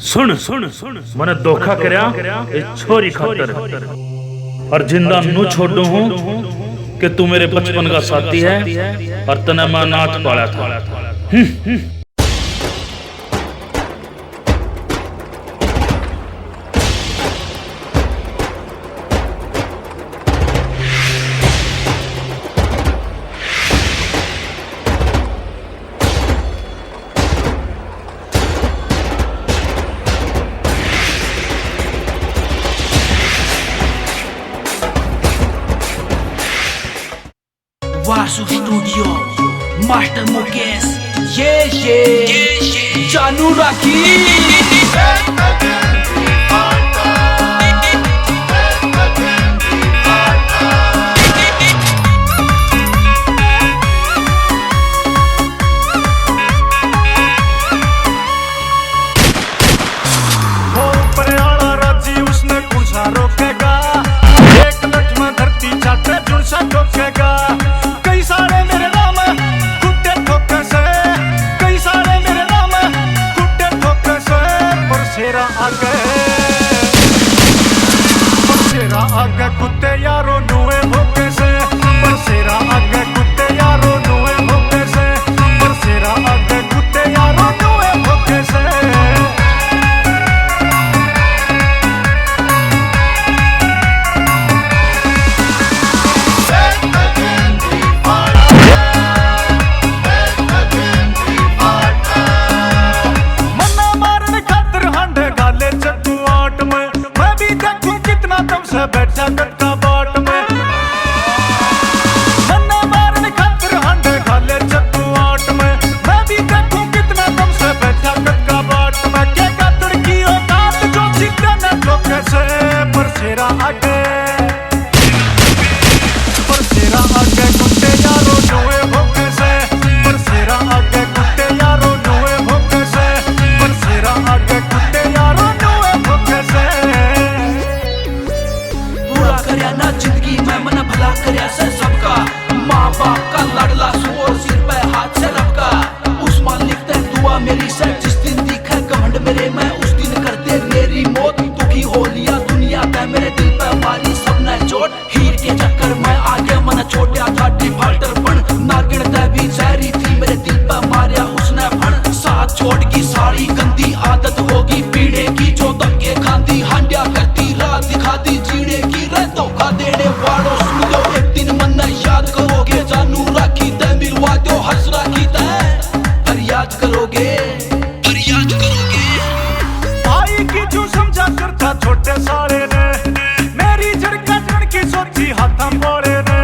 सुन सुन सुन मैंने धोखा करया छोरी खातर और जिंदा नू छोड़ू हूं कि तू मेरे बचपन का साथी है और तना मैं नाथ पाला था। वासु स्टूडियो मास्टर मुकेश ये जानू राखी। रोकेगा एक लठ में धरती चाटे जुड़सा ठोकेगा। कई सारे मेरे नाम कुत्ते ठोके से, कई सारे मेरे नाम कुत्ते ठोके से। पर शेरा आगे कुत्ते यारो नुए भोके से। पर शेरा आगे कुत्ते यारो नुए भोके से। पर शेरा आगे कुत्ते यारो नुए भोके से। बैठ जा कट्टा बाट में मन्ना मारने खातिर हांडे खाले चट्टू आट में। मैं भी देखूं कितना दम से बैठा कट्टा बाट में। क्या कातड़ की औकात जो चिकना न ठोके से। पर शेरा आगे कुत्ते यारो नुए भोके से। पर शेरा आगे कुत्ते यारो नुए भोके से। पर शेरा आगे कुत्ते यारो नुए भोके से। करया ना जिंदगी में मन भला करया से सबका। माँ बाप का लाडला सुओ सिर पे हाथ से रखा। उस्मान लिखते हैं दुआ मेरी से। जिस दिन दिखे घमंड मेरे में उस दिन कर दे मेरी मौत। दुखी हो लिया दुनिया पे मेरे दिल पे मारी सबने चोट। हीर के चक्कर में आगे मन छोटा था डिफाल्टर पण। नागिन ते भी जहरी थी मेरे दिल पे मारिया उसने फण। साथ छोड़ की सारी गंदी आदत होगी पीड़े की जो धक्के खाती हांडिया करती रात दिखाती जीने की। धोखा देने वालों सुन लो एक दिन मन याद करोगे। जानू राखी ते मिलवा दो हंस राखी ते पर याद करोगे। भाई की जो समझा करता छोटे सारे ने मेरी झड़कन की सोची हाथा मोड़े ने।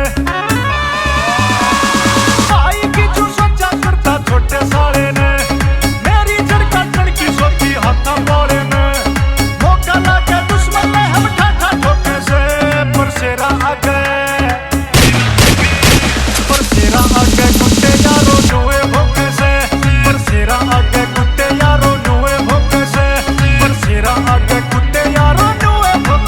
भाई की जो समझा करता छोटे सारे ने मेरी झड़कन की सोची हाथा मोड़े ने। मौका लाके दुश्मन ने हम ठाठा ठोके से। पर शेरा आगे कुत्ते यारो नुए भोके से। पर शेरा आगे कुत्ते यारो नुए भोके से। पर शेरा आगे कुत्ते यारो नुए भोके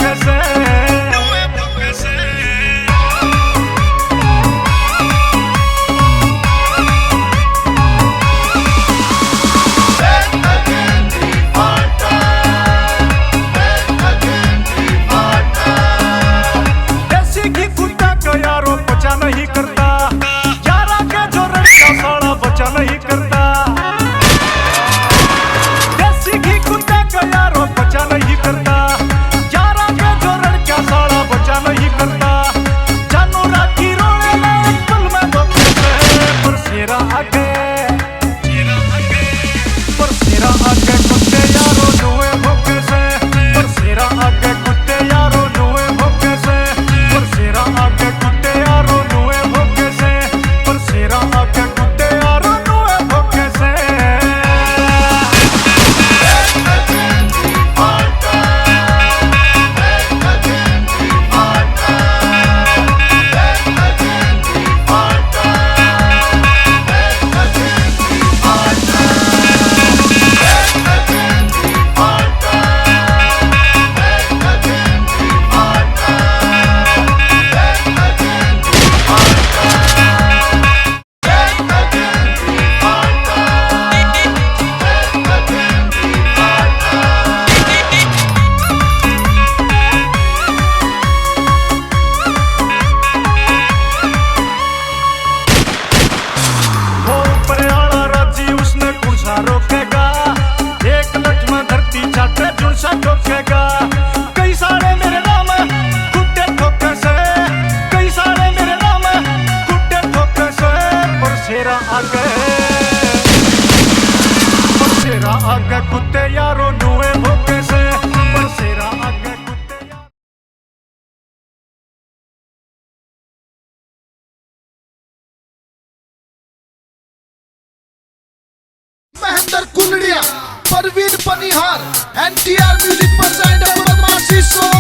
mister Kundariya, Parveen Panihar, NTR music present बदमाशी सॉन्ग।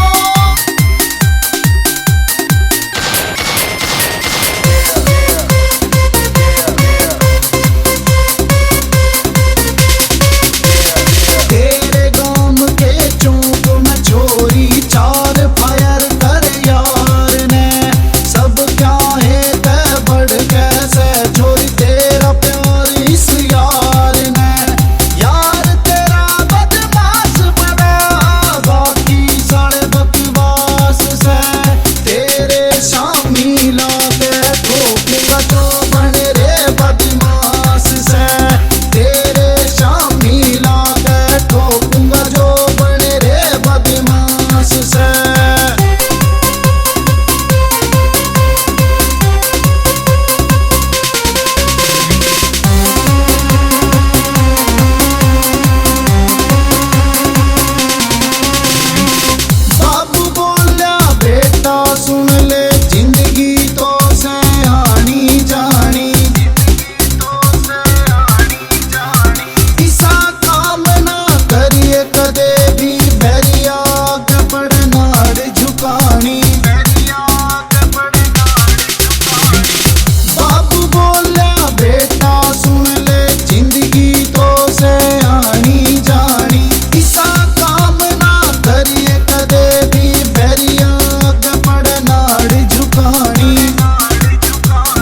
तेरे गांव के चौक में चोरी 4 फायर कर यार ने, सब क्या है ते बढ़ कैसे चोरी तेरा प्यार इस यार ने। यार तेरा बदमाश बड़ा बाकी सारे बकवास से, तेरे शामी लाके ठोकूंगा जो बने रे बदमाश से, तेरे शामी लाके ठोकूंगा जो बने रे बदमाश से। बाबू बोला बेटा सुन ले, जिंदगी तो सयानी जानी, इसा काम ना करिए कदे भी, बैरिया के पड़नाड़ झुकानी। बाबू बोला बेटा सुन ले, जिंदगी तो सयानी जानी, इसा काम ना करिए कदे भी, बैरिया के पड़नाड़ झुकानी।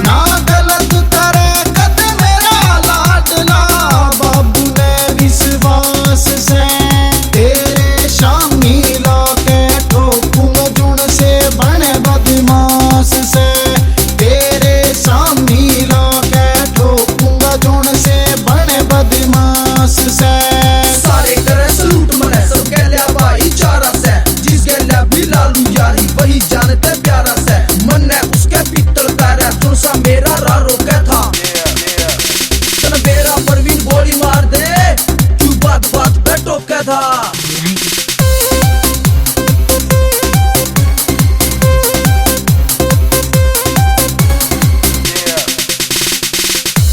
ना गलत करे कदे मेरा लाडला, बाबू ने विश्वास से, तेरे शामी लाके ठोकूंगा जुण से बने बदमाश से, तेरे शामी लाके ठोकूंगा जुण से बने बदमाश से। सारे करे सलूट मने सब गैल्या भाईचारा से, जिस गैल्या भी लालू यारी वही जानते प्यारा से, मन ने उसके पीतल तारा जो सा मेरा रारो के था। तन बेरा परवीन गोली मार दे, तू बात बात पे टोके था।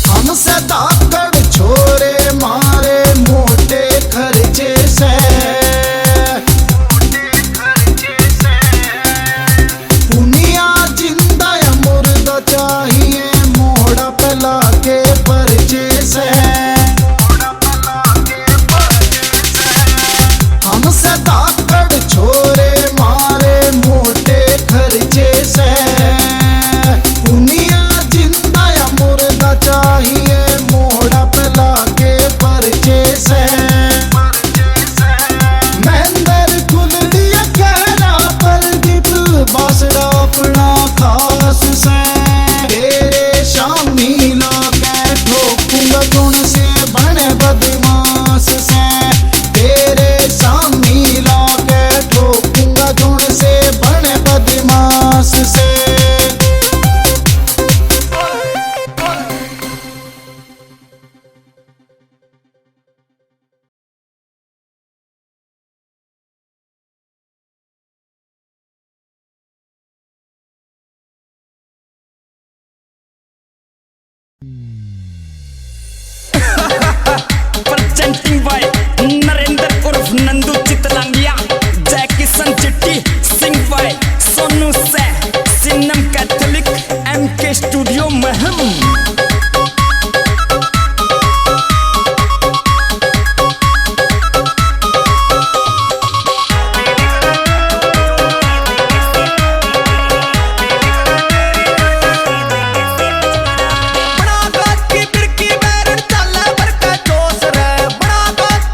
हमसे धाकड़ छोरे मारे मोटे खर्चे से, दुनिया जिंदा या मुर्दा चाहिए मोड़ा पला के परचे से। हमसे धाकड़ छोरे मारे मोटे खर्चे से, दुनिया जिंदा या मुर्दा चाहिए मोड़ा पला के परचे से। महेंद्र कुलड़िया कहना प्रदीप बासड़ा अपना खास से, तेरे शामी लाके ठोकूंगा गुण से बने बदमाश से, तेरे शामी लाके ठोकूंगा गुण से बने बदमाश से। presenting by नरेंद्र उर्फ नंदू चितलांगिया, जय किशन चिट्टी, सिंह by सोनू से, सिन्नम कैथोलिक, MK स्टूडियो महम। बड़ा गात की बिरकी बैरन चले बरका जोश रे, बड़ा गात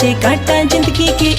बाटे काटा जिंदगी के